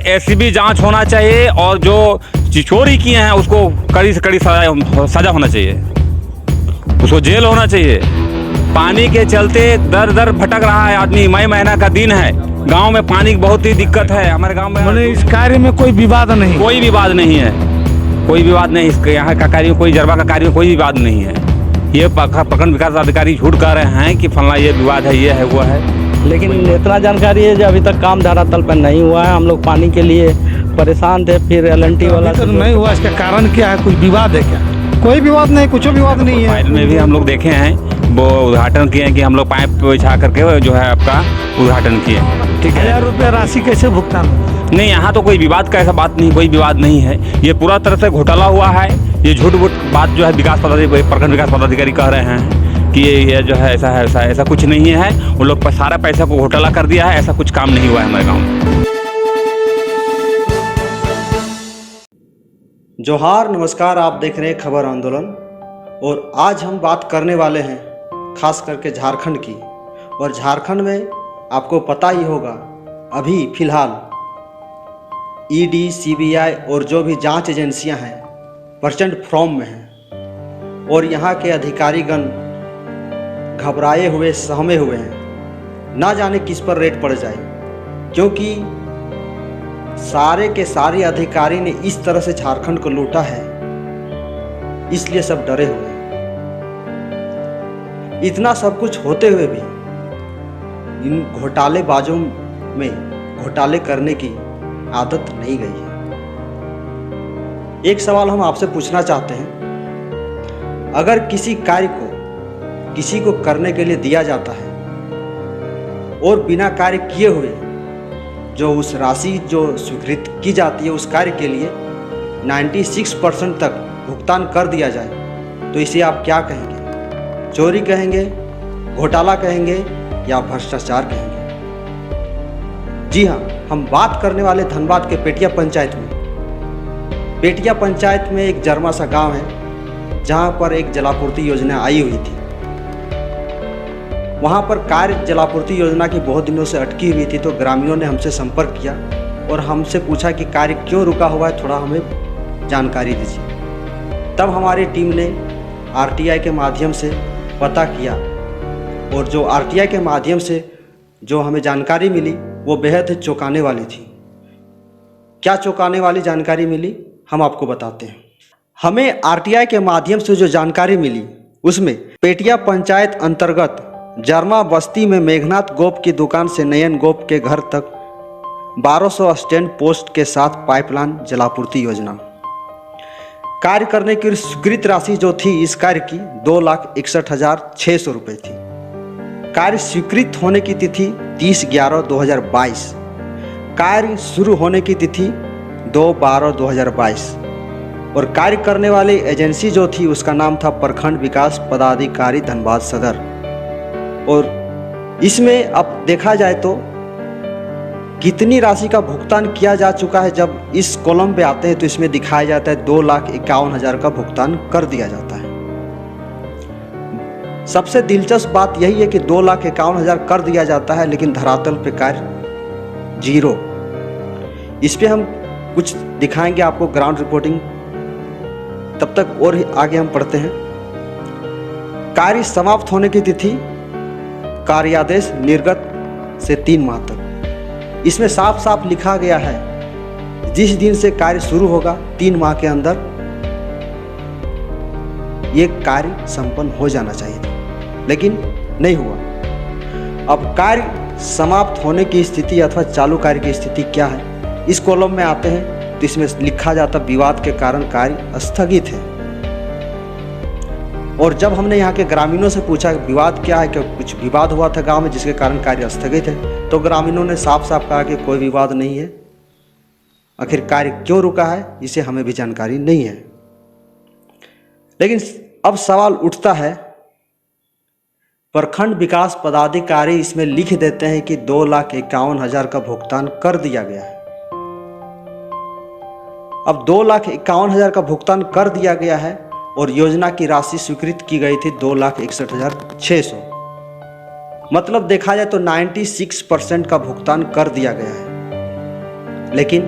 ACB जांच होना चाहिए और जो चोरी किए हैं उसको कड़ी से कड़ी सजा होना चाहिए, उसको जेल होना चाहिए। पानी के चलते दर दर भटक रहा है आदमी, मई महीना का दिन है, गांव में पानी की बहुत ही दिक्कत है। हमारे गांव में मैंने इस कार्य में कोई विवाद नहीं, कोई विवाद नहीं है, कोई विवाद नहीं। इसके यहाँ का कार्य, कोई जरवा का कार्य में कोई विवाद नहीं है। ये प्रखंड विकास अधिकारी झूठ कह रहे हैं कि फलना ये विवाद है, ये है, वो है। लेकिन इतना जानकारी है जो अभी तक काम धरातल पर नहीं हुआ है। हम लोग पानी के लिए परेशान थे, फिर LNT वाला तो नहीं हुआ। इसका कारण क्या है? कुछ विवाद है क्या? कोई विवाद नहीं, कुछ विवाद नहीं है। फाइल में भी हम लोग देखे हैं, वो उद्घाटन किए हैं कि हम लोग पाइप बिछा करके जो है आपका उद्घाटन किए। ठीक है, 1000 रुपये राशि कैसे भुगतान? नहीं, यहाँ तो कोई विवाद का ऐसा बात नहीं, कोई विवाद नहीं है। ये पूरा तरह से घोटाला हुआ है। ये झूठ मूठ बात जो है प्रखंड विकास पदाधिकारी कह रहे हैं कि ये जो है ऐसा कुछ नहीं है। उन लोग सारा पैसा को घोटाला कर दिया है, ऐसा कुछ काम नहीं हुआ है हमारे गाँव में। जोहार, नमस्कार। आप देख रहे हैं खबर आंदोलन और आज हम बात करने वाले हैं खास करके झारखंड की। और झारखंड में आपको पता ही होगा अभी फ़िलहाल ED, CBI और जो भी जांच एजेंसियां हैं प्रचंड फ्रॉम में हैं और यहाँ के अधिकारीगण घबराए हुए, सहमे हुए हैं, ना जाने किस पर रेड पड़ जाए, क्योंकि सारे के सारे अधिकारी ने इस तरह से झारखंड को लूटा है, इसलिए सब डरे हुए हैं। इतना सब कुछ होते हुए भी इन घोटालेबाजों में घोटाले करने की आदत नहीं गई है। एक सवाल हम आपसे पूछना चाहते हैं, अगर किसी कार्य को किसी को करने के लिए दिया जाता है और बिना कार्य किए हुए जो उस राशि जो स्वीकृत की जाती है उस कार्य के लिए 96% तक भुगतान कर दिया जाए, तो इसे आप क्या कहेंगे? चोरी कहेंगे, घोटाला कहेंगे या भ्रष्टाचार कहेंगे? जी हाँ, हम बात करने वाले धनबाद के पेटिया पंचायत में। पेटिया पंचायत में एक जरमा सा गांव है जहां पर एक जलापूर्ति योजना आई हुई थी। वहां पर कार्य जलापूर्ति योजना की बहुत दिनों से अटकी हुई थी, तो ग्रामीणों ने हमसे संपर्क किया और हमसे पूछा कि कार्य क्यों रुका हुआ है, थोड़ा हमें जानकारी दीजिए। तब हमारी टीम ने RTI के माध्यम से पता किया और जो RTI के माध्यम से जो हमें जानकारी मिली वो बेहद ही चौंकाने वाली थी। क्या चौंकाने वाली जानकारी मिली, हम आपको बताते हैं। हमें RTI के माध्यम से जो जानकारी मिली उसमें पेटिया पंचायत अंतर्गत जरमा बस्ती में मेघनाथ गोप की दुकान से नयन गोप के घर तक 1200 स्टैंड पोस्ट के साथ पाइपलाइन जलापूर्ति योजना कार्य करने की स्वीकृत राशि जो थी इस कार्य की 2,61,600 रुपये थी। कार्य स्वीकृत होने की तिथि 30/11/2022, कार्य शुरू होने की तिथि 2/12/2022 और कार्य करने वाली एजेंसी जो थी उसका नाम था प्रखंड विकास पदाधिकारी धनबाद सदर। और इसमें अब देखा जाए तो कितनी राशि का भुगतान किया जा चुका है, जब इस कॉलम पे आते हैं तो इसमें दिखाया जाता है 2,51,000 का भुगतान कर दिया जाता है। सबसे दिलचस्प बात यही है कि 2,51,000 कर दिया जाता है, लेकिन धरातल पे कार्य 0। इस पे हम कुछ दिखाएंगे आपको ग्राउंड रिपोर्टिंग। तब तक और आगे हम पढ़ते हैं। कार्य समाप्त होने की तिथि कार्यादेश निर्गत से 3 माह तक। इसमें साफ साफ लिखा गया है जिस दिन से कार्य शुरू होगा 3 माह के अंदर ये कार्य संपन्न हो जाना चाहिए था, लेकिन नहीं हुआ। अब कार्य समाप्त होने की स्थिति अथवा चालू कार्य की स्थिति क्या है, इस कॉलम में आते हैं तो इसमें लिखा जाता विवाद के कारण कार्य स्थगित है। और जब हमने यहाँ के ग्रामीणों से पूछा विवाद क्या है, क्या कुछ विवाद हुआ था गांव में जिसके कारण कार्य स्थगित है, तो ग्रामीणों ने साफ साफ कहा कि कोई विवाद नहीं है। आखिर कार्य क्यों रुका है इसे हमें भी जानकारी नहीं है। लेकिन अब सवाल उठता है, प्रखंड विकास पदाधिकारी इसमें लिख देते हैं कि 2,51,000 का भुगतान कर दिया गया है। अब 2,51,000 का भुगतान कर दिया गया है और योजना की राशि स्वीकृत की गई थी 2,61,600। मतलब देखा जाए तो 96% का भुगतान कर दिया गया है। लेकिन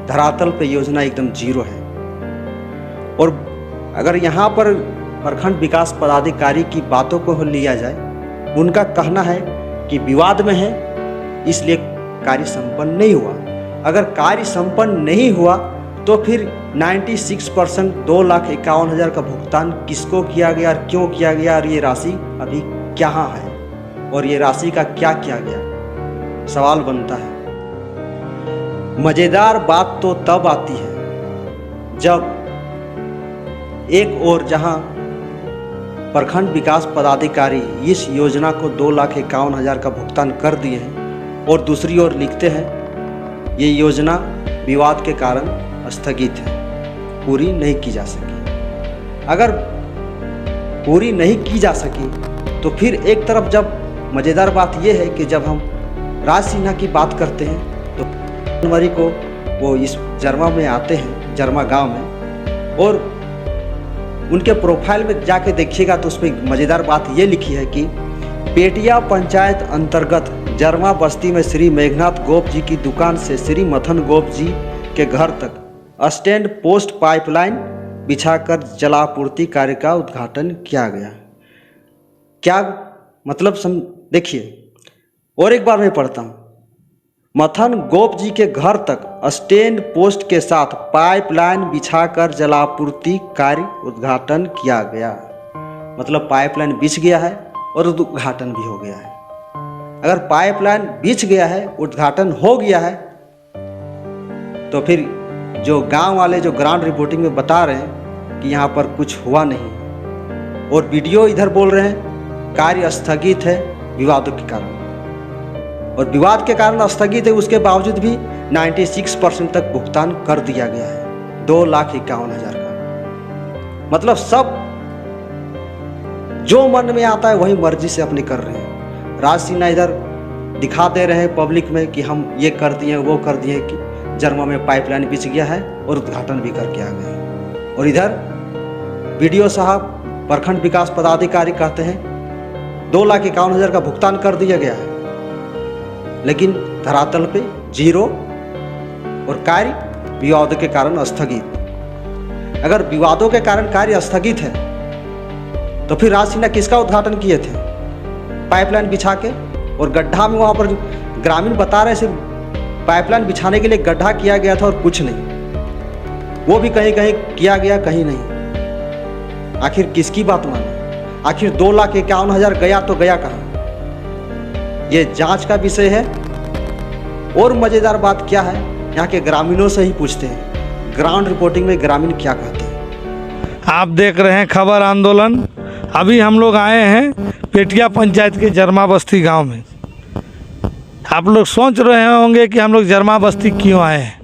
धरातल पे योजना एकदम जीरो है। और अगर यहाँ पर प्रखंड विकास पदाधिकारी की बातों को लिया जाए, उनका कहना है कि विवाद में है इसलिए कार्य संपन्न नहीं हुआ। अगर कार्य संपन्न नहीं हुआ तो फिर 96% 2,51,000 का भुगतान किसको किया गया और क्यों किया गया, और ये राशि अभी कहाँ है और ये राशि का क्या किया गया, सवाल बनता है। मज़ेदार बात तो तब आती है जब एक ओर जहां प्रखंड विकास पदाधिकारी इस योजना को 2,51,000 का भुगतान कर दिए हैं और दूसरी ओर लिखते हैं ये योजना विवाद के कारण स्थगित है, पूरी नहीं की जा सकी। अगर पूरी नहीं की जा सकी तो फिर एक तरफ जब मज़ेदार बात यह है कि जब हम राज सिन्हा की बात करते हैं तो जनवरी को वो इस जरमा में आते हैं, जरमा गांव में, और उनके प्रोफाइल में जाके देखिएगा तो उसमें मज़ेदार बात ये लिखी है कि पेटिया पंचायत अंतर्गत जरमा बस्ती में श्री मेघनाथ गोप जी की दुकान से श्री मथन गोप जी के घर तक स्टैंड पोस्ट पाइपलाइन बिछाकर जलापूर्ति कार्य का उद्घाटन किया गया। क्या मतलब देखिए, और एक बार मैं पढ़ता हूँ। मथन गोप जी के घर तक स्टैंड पोस्ट के साथ पाइपलाइन बिछाकर जलापूर्ति कार्य उद्घाटन किया गया। मतलब पाइपलाइन बिछ गया है और उद्घाटन भी हो गया है। अगर पाइपलाइन बिछ गया है, उद्घाटन हो गया है, तो फिर जो गांव वाले जो ग्राउंड रिपोर्टिंग में बता रहे हैं कि यहाँ पर कुछ हुआ नहीं, और वीडियो इधर बोल रहे हैं कार्य स्थगित है विवादों के कारण, और विवाद के कारण स्थगित है, उसके बावजूद भी 96% तक भुगतान कर दिया गया है 2,51,000 का। मतलब सब जो मन में आता है वही मर्जी से अपनी कर रहे हैं। राज सिन्हा इधर दिखा दे रहे हैं पब्लिक में कि हम ये कर दिए वो कर दिए, कि जरमा में पाइपलाइन बिछ गया है और उद्घाटन भी करके आ गए, और इधर वीडियो साहब प्रखंड विकास पदाधिकारी कहते हैं 2,51,000 का भुगतान कर दिया गया है, लेकिन धरातल पे जीरो और कार्य विवादों के कारण स्थगित। अगर विवादों के कारण कार्य स्थगित है तो फिर राज सिन्हा किसका उद्घाटन किए थे? पाइपलाइन बिछा के, और गड्ढा में वहाँ पर ग्रामीण बता रहे सिर्फ पाइपलाइन बिछाने के लिए गड्ढा किया गया था और कुछ नहीं। वो भी कहीं कहीं किया गया, कहीं नहीं। आखिर किसकी बात माने? आखिर 2,51,000 गया तो गया कहाँ? ये जांच का विषय है। और मज़ेदार बात क्या है, यहाँ के ग्रामीणों से ही पूछते हैं, ग्राउंड रिपोर्टिंग में ग्रामीण क्या कहते हैं। आप देख रहे हैं खबर आंदोलन। अभी हम लोग आए हैं पेटिया पंचायत के जरमा बस्ती गांव में। आप लोग सोच रहे होंगे कि हम लोग जरमा बस्ती क्यों आए हैं,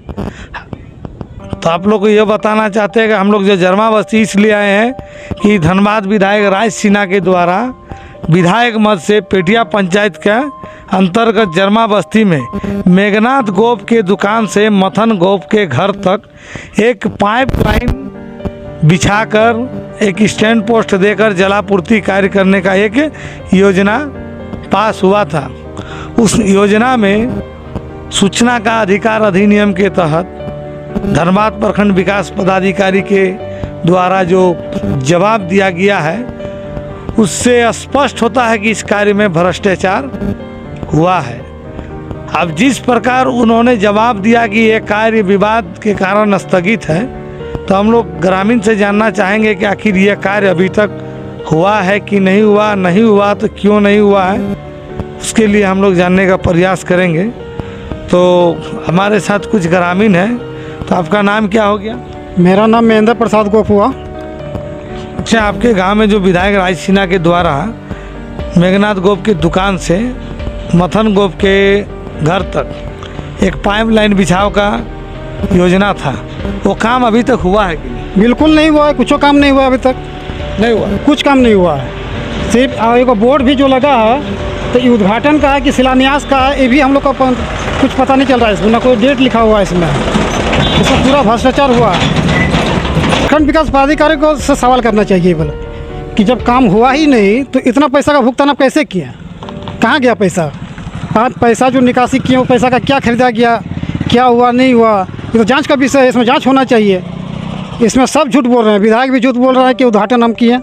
तो आप लोग को ये बताना चाहते हैं कि हम लोग जो जरमा बस्ती इसलिए आए हैं कि धनबाद विधायक राज सिन्हा के द्वारा विधायक मद से पेटिया पंचायत के अंतर्गत जरमा बस्ती में मेघनाथ गोप के दुकान से मथन गोप के घर तक एक पाइपलाइन बिछाकर एक स्टैंड पोस्ट देकर जलापूर्ति कार्य करने का एक योजना पास हुआ था। उस योजना में सूचना का अधिकार अधिनियम के तहत धनबाद प्रखंड विकास पदाधिकारी के द्वारा जो जवाब दिया गया है उससे स्पष्ट होता है कि इस कार्य में भ्रष्टाचार हुआ है। अब जिस प्रकार उन्होंने जवाब दिया कि यह कार्य विवाद के कारण स्थगित है, तो हम लोग ग्रामीण से जानना चाहेंगे कि आखिर यह कार्य अभी तक हुआ है कि नहीं हुआ, नहीं हुआ तो क्यों नहीं हुआ है, उसके लिए हम लोग जानने का प्रयास करेंगे। तो हमारे साथ कुछ ग्रामीण हैं। तो आपका नाम क्या हो गया? मेरा नाम महेंद्र प्रसाद गोप हुआ। अच्छा, आपके गांव में जो विधायक राज सिन्हा के द्वारा मेघनाथ गोप की दुकान से मथन गोप के घर तक एक पाइपलाइन बिछाव का योजना था, वो काम अभी तक हुआ है कि नहीं? बिल्कुल नहीं हुआ है, कुछ काम नहीं हुआ अभी तक, नहीं हुआ, कुछ काम नहीं हुआ है। सिर्फ एक बोर्ड भी जो लगा है तो ये उद्घाटन का है कि शिलान्यास का है, ये भी हम लोग का कुछ पता नहीं चल रहा है। इसमें ना कोई डेट लिखा हुआ है, इसमें पूरा भ्रष्टाचार हुआ है। प्रखंड विकास पदाधिकारी को से सवाल करना चाहिए बोले कि जब काम हुआ ही नहीं तो इतना पैसा का भुगतान आप कैसे किया, कहाँ गया पैसा? आज पैसा जो निकासी किए वो पैसा का क्या खरीदा गया, क्या हुआ नहीं हुआ, ये तो जांच का विषय है, इसमें जांच होना चाहिए। इसमें सब झूठ बोल रहे हैं, विधायक भी झूठ बोल रहा है कि उद्घाटन हम किए,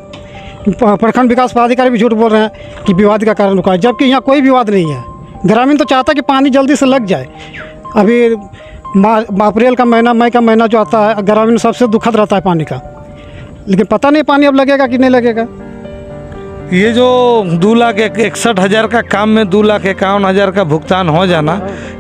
प्रखंड विकास पदाधिकारी भी झूठ बोल रहे हैं कि विवाद का कारण रुका है, जबकि यहाँ कोई विवाद नहीं है। ग्रामीण तो चाहता है कि पानी जल्दी से लग जाए। अभी अप्रैल का महीना, मई का महीना जो आता है, ग्रामीण सबसे दुखद रहता है पानी का, लेकिन पता नहीं पानी अब लगेगा कि नहीं लगेगा। ये जो 2,61,000 का काम में 2,51,000 का भुगतान हो जाना,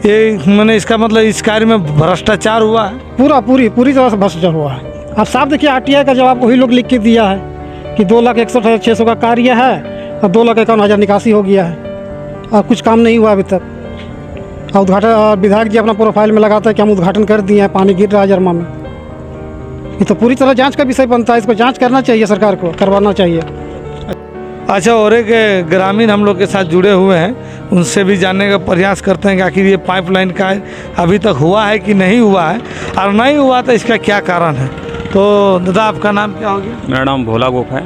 ये मैंने इसका मतलब इस कार्य में भ्रष्टाचार हुआ है। पूरी तरह से भ्रष्टाचार हुआ है। अब साफ देखिए, आरटीआई का जवाब वही लोग लिख के दिया है कि 2,61,600 का कार्य है और 2,51,000 निकासी हो गया है और कुछ काम नहीं हुआ अभी तक। और उद्घाटन विधायक जी अपना प्रोफाइल में लगाता है कि हम उद्घाटन कर दिए हैं, पानी गिर रहा है जरमा में। ये तो पूरी तरह जांच का विषय बनता है, इसको जांच करना चाहिए, सरकार को करवाना चाहिए। अच्छा, और एक ग्रामीण हम लोग के साथ जुड़े हुए हैं, उनसे भी जानने का प्रयास करते हैं कि आखिर ये पाइपलाइन का अभी तक हुआ है कि नहीं हुआ है, और नहीं हुआ तो इसका क्या कारण है। तो दादा, आपका नाम क्या हो गया? मेरा नाम भोला गोप है।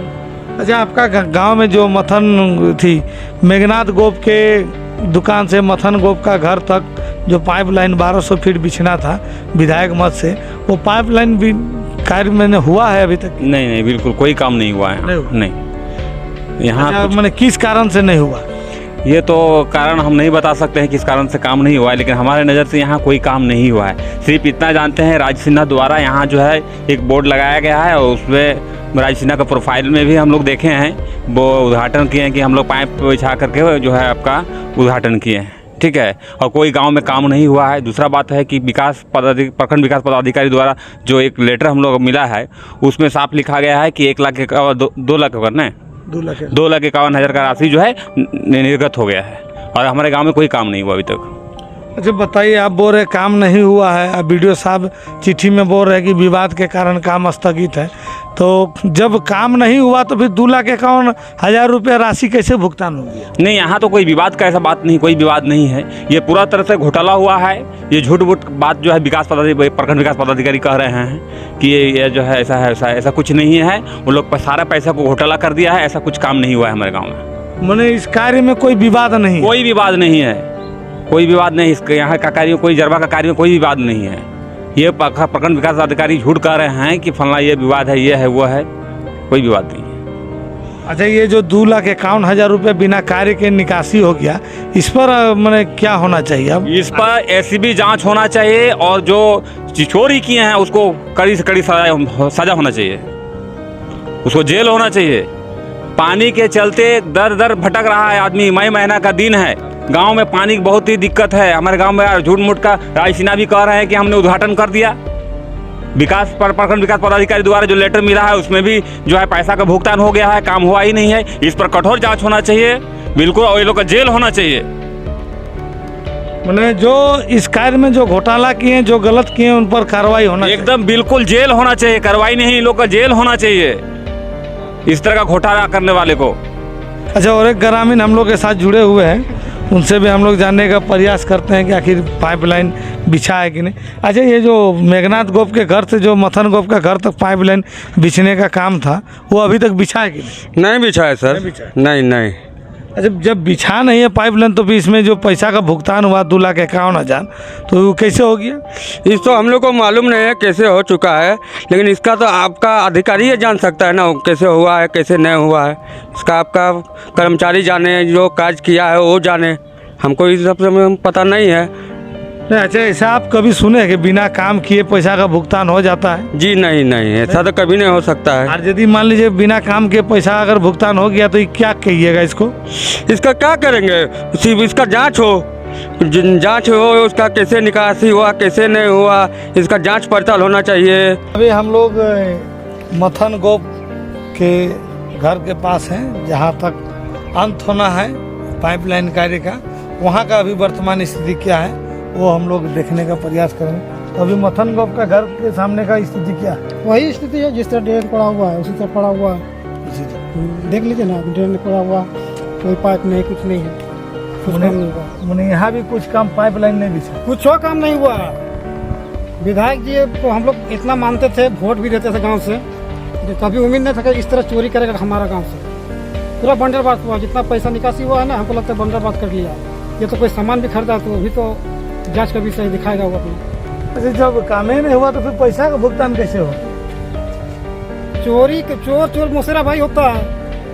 अच्छा, आपका गांव में जो मथन थी, मेघनाथ गोप के दुकान से मथन गोप का घर तक जो पाइपलाइन 1200 फीट बिछना था विधायक मत से, वो पाइपलाइन भी कार्य मैंने हुआ है अभी तक? नहीं, बिल्कुल कोई काम नहीं हुआ है। नहीं यहाँ मैंने किस कारण से नहीं हुआ? ये तो कारण हम नहीं बता सकते हैं किस कारण से काम नहीं हुआ है, लेकिन हमारे नज़र से यहाँ कोई काम नहीं हुआ है। सिर्फ इतना जानते हैं, राज सिन्हा द्वारा यहाँ जो है एक बोर्ड लगाया गया है और उसमें राज सिन्हा का प्रोफाइल में भी हम लोग देखे हैं, वो उद्घाटन किए हैं कि हम लोग पाइप बिछा करके जो है आपका उद्घाटन किए हैं, ठीक है। और कोई गांव में काम नहीं हुआ है। दूसरा बात है कि प्रखंड विकास पदाधिकारी द्वारा जो एक लेटर हम लोग मिला है, उसमें साफ लिखा गया है कि 2,51,000 का राशि जो है निर्गत हो गया है और हमारे गांव में कोई काम नहीं हुआ अभी तक। अच्छा, बताइए, आप बोल रहे काम नहीं हुआ है, अब वीडियो साहब चिट्ठी में बोल रहे हैं कि विवाद के कारण काम स्थगित है, तो जब काम नहीं हुआ तो फिर 2,51,000 रुपये राशि कैसे भुगतान होगी? नहीं, यहाँ तो कोई विवाद का ऐसा बात नहीं, कोई विवाद नहीं है। ये पूरा तरह से घोटाला हुआ है। ये झूठ बात जो है प्रखंड विकास पदाधिकारी कह रहे हैं कि ये जो है ऐसा कुछ नहीं है। उन लोग सारा पैसा को घोटाला कर दिया है, ऐसा कुछ काम नहीं हुआ है हमारे गाँव में। मैंने इस कार्य में कोई विवाद नहीं? कोई विवाद नहीं है, कोई विवाद नहीं। इसके यहाँ का कार्य, कोई जरबा का कार्य में कोई विवाद नहीं है। ये प्रखंड विकास अधिकारी झूठ कह रहे हैं कि फलना ये विवाद है, ये है, वो है, कोई विवाद नहीं है। अच्छा, ये जो 2,51,000 रुपये बिना कार्य के निकासी हो गया, इस पर मैंने क्या होना चाहिए? अब इस पर एसीबी जांच होना चाहिए और जो चोरी किए हैं उसको कड़ी से कड़ी सजा होना चाहिए, उसको जेल होना चाहिए। पानी के चलते दर दर भटक रहा है आदमी। मई महीना का दिन है, गांव में पानी की बहुत ही दिक्कत है। हमारे गांव में झूठ मूठ का राज सिन्हा भी कह रहे हैं कि हमने उद्घाटन कर दिया। प्रखंड विकास पदाधिकारी द्वारा जो लेटर मिला है उसमें भी जो है पैसा का भुगतान हो गया है, काम हुआ ही नहीं है। इस पर कठोर जांच होना चाहिए बिल्कुल, और ये लोग का जेल होना चाहिए। मैंने जो इस कार्य में जो घोटाला किए हैं, जो गलत किए हैं, उन पर कार्रवाई होना एकदम बिल्कुल जेल होना चाहिए। कार्रवाई नहीं, इन लोग का जेल होना चाहिए इस तरह का घोटाला करने वाले को। अच्छा, और एक ग्रामीण हम लोग के साथ जुड़े हुए हैं, उनसे भी हम लोग जानने का प्रयास करते हैं कि आखिर पाइपलाइन बिछा है कि नहीं। अच्छा, ये जो मेघनाथ गोप के घर से जो मथन गोप का घर तक पाइपलाइन बिछने का काम था, वो अभी तक बिछा है कि नहीं? नहीं बिछा है सर, नहीं। अच्छा, जब बिछा नहीं है पाइपलाइन तो भी इसमें जो पैसा का भुगतान हुआ 2,51,000, तो वो कैसे हो गया? इस तो हम लोग को मालूम नहीं है कैसे हो चुका है, लेकिन इसका तो आपका अधिकारी ही जान सकता है ना, कैसे हुआ है कैसे नहीं हुआ है। इसका आपका कर्मचारी जाने, जो कार्य किया है वो जाने, हमको इस सब से पता नहीं है। नहीं, अच्छा, ऐसा आप कभी सुने कि बिना काम किए पैसा का भुगतान हो जाता है? जी नहीं, ऐसा तो कभी नहीं हो सकता है। और यदि मान लीजिए बिना काम के पैसा अगर भुगतान हो गया तो ये क्या कहिएगा इसको? इसका क्या करेंगे? सिर्फ इसका जांच हो, उसका कैसे निकासी हुआ कैसे नहीं हुआ, इसका जांच पड़ताल होना चाहिए। अभी हम लोग मथन गोप के घर के पास हैं, जहाँ तक अंत होना है पाइपलाइन कार्य का, वहाँ का अभी वर्तमान स्थिति क्या है वो हम लोग देखने का प्रयास करेंगे। तो अभी मथन गोप का घर के सामने का स्थिति क्या है? वही स्थिति है, जिस तरह ड्रेन पड़ा हुआ है उसी तरह पड़ा हुआ है। देख लीजिए ना, ड्रेन पड़ा हुआ, कोई पाइप नहीं, कुछ नहीं है, कुछ काम नहीं हुआ। मैंने यहाँ भी कुछ काम पाइपलाइन नहीं बिछा, कुछ और काम नहीं हुआ। विधायक जी को हम लोग इतना मानते थे, वोट भी देते थे गांव से, कभी उम्मीद नहीं था कि इस तरह चोरी करेगा हमारा गांव से। पूरा बंदरबाद हुआ, जितना पैसा निकासी हुआ है ना, हमको लगता है बंदरबाद कर लिया। ये तो कोई सामान भी खरीदा तो अभी तो जांच का विषय दिखाएगा वो अपना। अच्छा, जब काम ही नहीं हुआ तो फिर पैसा का भुगतान कैसे हो? चोर मुसेरा भाई होता है,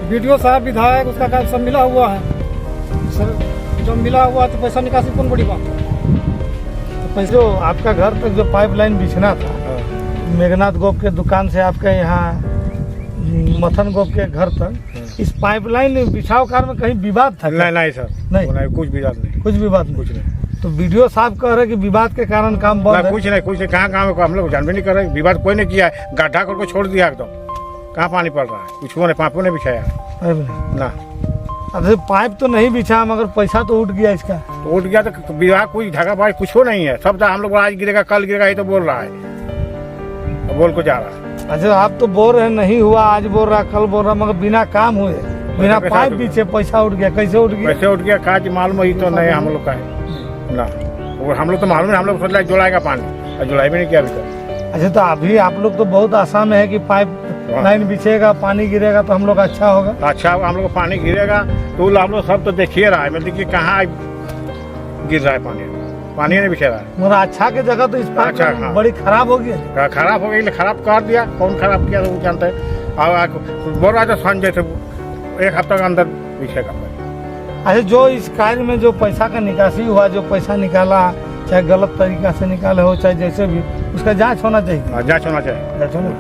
वीडियो साहब विधायक उसका काम सब मिला हुआ है सर। जब मिला हुआ तो पैसा निकासी कौन बड़ी बात है। तो पैसा जो आपका घर तक जो पाइपलाइन बिछना था मेघनाथ गोप के दुकान से आपके यहाँ मथन गोप के घर तक, इस पाइपलाइन बिछाव कार्य में कहीं विवाद था? नहीं सर, नहीं कुछ विवाद नहीं, कुछ विवाद नहीं। कुछ नहीं। तो वीडियो साहब कह रहे कि विवाद के कारण काम बंद है। कुछ नहीं, कहाँ काम है हम लोग जानबे नहीं कर रहे। विवाद कोई नहीं किया है, गड्ढा करके छोड़ दिया एकदम। कहाँ पानी पड़ रहा है? कुछ नहीं, पाइपों ने बिछाया ना। अरे पाइप तो नहीं बिछा मगर पैसा तो उठ गया इसका। तो उठ गया तो विवाह कोई धागाबाज कुछ नहीं है। सब हम लोग आज गिरेगा कल गिरेगा ये तो बोल रहा है, बोल को जा रहा है। अच्छा, आप तो बोल रहे नहीं हुआ, आज बोल रहा कल बोल रहा, मगर बिना काम हुए बिना पाइप पीछे पैसा उठ गया। कैसे उठ गया? कैसे उठ गया काज मालूम ही तो नहीं हम लोग का है ना। और हम लोग तो मालूम है, हम लोग सोच रहे जुड़ाएगा पानी और जुड़ाई भी नहीं किया अभी तक। अच्छा, तो अभी आप लोग तो बहुत आसान में है कि पाइप लाइन बिछेगा, पानी गिरेगा तो हम लोग अच्छा होगा। अच्छा, हम लोग को पानी गिरेगा तो हम लोग सब तो देखिए रहा है, मैं देखिए कहाँ गिर रहा है पानी, पानी नहीं बिछे रहा है। मगर अच्छा के जगह तो इस पाइप अच्छा, हाँ। बड़ी खराब हो गई। खराब हो गई, खराब कर दिया। कौन खराब किया तो वो जानते हैं। और बोल रहा था संजय से 1 हफ्ते के अंदर बिछेगा। अच्छा, जो इस कार्य में जो पैसा का निकासी हुआ, जो पैसा निकाला, चाहे गलत तरीका से निकाले हो चाहे जैसे भी, उसका जांच होना चाहिए। जांच होना चाहिए। जांच होना